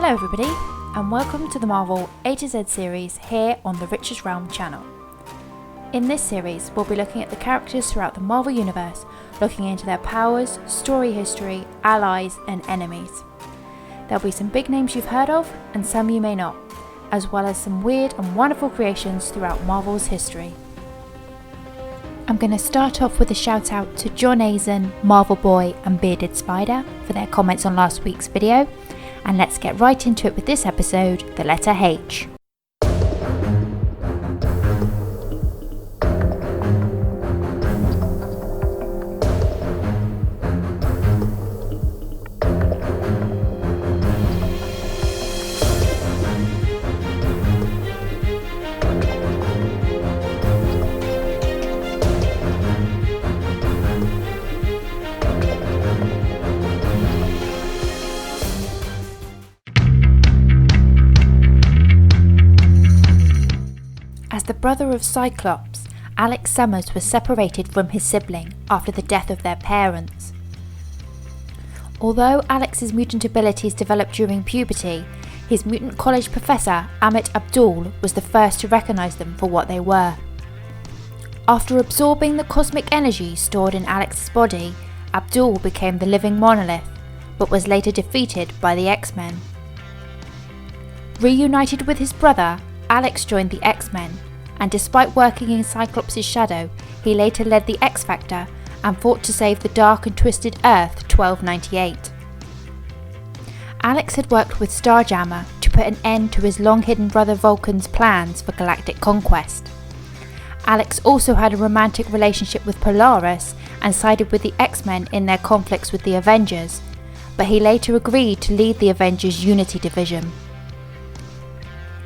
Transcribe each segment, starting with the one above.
Hello everybody, and welcome to the Marvel A to Z series here on the Richest Realm channel. In this series, we'll be looking at the characters throughout the Marvel Universe, looking into their powers, story history, allies, and enemies. There'll be some big names you've heard of, and some you may not, as well as some weird and wonderful creations throughout Marvel's history. I'm going to start off with a shout out to John Azen, Marvel Boy, and Bearded Spider for their comments on last week's video, and let's get right into it with this episode, the letter H. As the brother of Cyclops, Alex Summers was separated from his sibling after the death of their parents. Although Alex's mutant abilities developed during puberty, his mutant college professor, Amit Abdul, was the first to recognise them for what they were. After absorbing the cosmic energy stored in Alex's body, Abdul became the living monolith, but was later defeated by the X-Men. Reunited with his brother, Alex joined the X-Men, and despite working in Cyclops' shadow, he later led the X-Factor and fought to save the dark and twisted Earth 1298. Alex had worked with Starjammer to put an end to his long-hidden brother Vulcan's plans for galactic conquest. Alex also had a romantic relationship with Polaris and sided with the X-Men in their conflicts with the Avengers, but he later agreed to lead the Avengers Unity Division.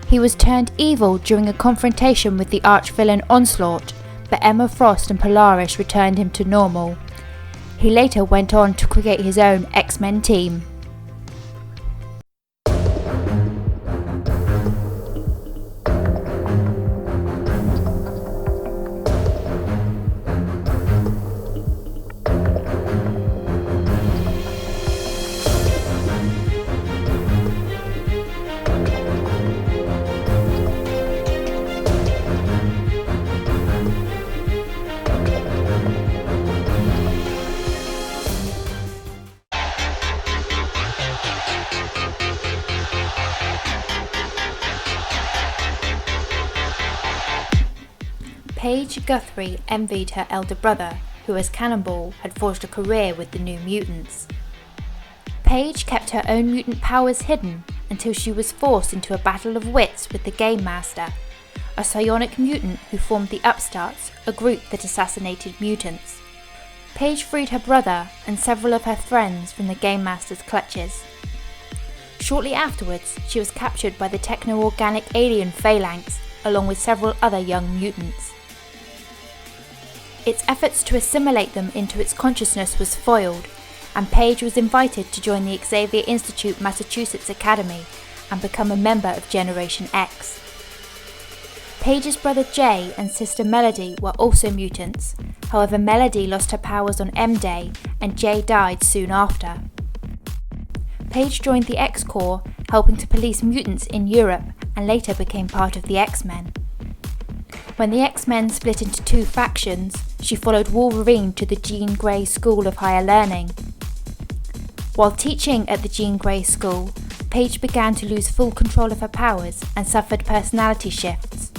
He was turned evil during a confrontation with the arch-villain Onslaught, but Emma Frost and Polaris returned him to normal. He later went on to create his own X-Men team. Paige Guthrie envied her elder brother, who as Cannonball had forged a career with the New Mutants. Paige kept her own mutant powers hidden until she was forced into a battle of wits with the Game Master, a psionic mutant who formed the Upstarts, a group that assassinated mutants. Paige freed her brother and several of her friends from the Game Master's clutches. Shortly afterwards, she was captured by the techno-organic alien Phalanx, along with several other young mutants. Its efforts to assimilate them into its consciousness was foiled, and Paige was invited to join the Xavier Institute Massachusetts Academy and become a member of Generation X. Paige's brother Jay and sister Melody were also mutants, however Melody lost her powers on M-Day and Jay died soon after. Paige joined the X-Corps, helping to police mutants in Europe, and later became part of the X-Men. When the X-Men split into two factions, she followed Wolverine to the Jean Grey School of Higher Learning. While teaching at the Jean Grey School, Paige began to lose full control of her powers and suffered personality shifts.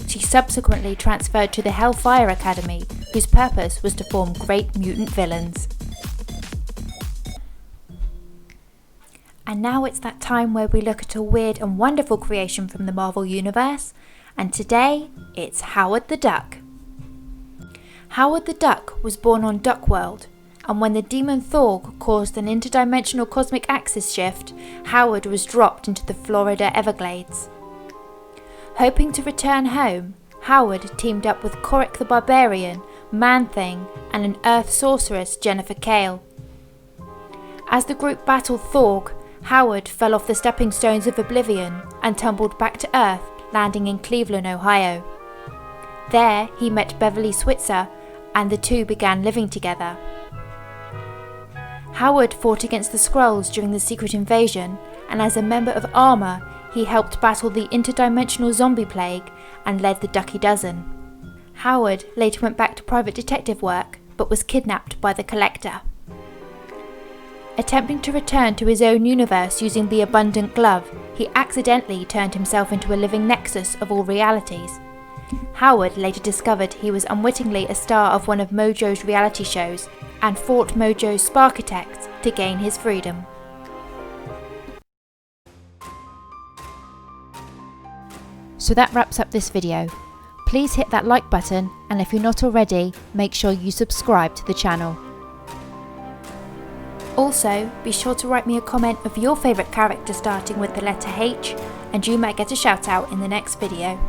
She subsequently transferred to the Hellfire Academy, whose purpose was to form great mutant villains. And now it's that time where we look at a weird and wonderful creation from the Marvel Universe, and today it's Howard the Duck. Howard the Duck was born on Duckworld, and when the demon Thorg caused an interdimensional cosmic axis shift, Howard was dropped into the Florida Everglades. Hoping to return home, Howard teamed up with Korik the Barbarian, Man-Thing, and an Earth sorceress, Jennifer Kale. As the group battled Thorg, Howard fell off the stepping stones of Oblivion and tumbled back to Earth, landing in Cleveland, Ohio. There he met Beverly Switzer, and the two began living together. Howard fought against the Skrulls during the Secret Invasion, and as a member of Armour, he helped battle the interdimensional zombie plague and led the Ducky Dozen. Howard later went back to private detective work, but was kidnapped by the Collector. Attempting to return to his own universe using the Abundant Glove, he accidentally turned himself into a living nexus of all realities. Howard later discovered he was unwittingly a star of one of Mojo's reality shows and fought Mojo's Sparkitects to gain his freedom. So that wraps up this video. Please hit that like button, and if you're not already, make sure you subscribe to the channel. Also, be sure to write me a comment of your favourite character starting with the letter H, and you might get a shout out in the next video.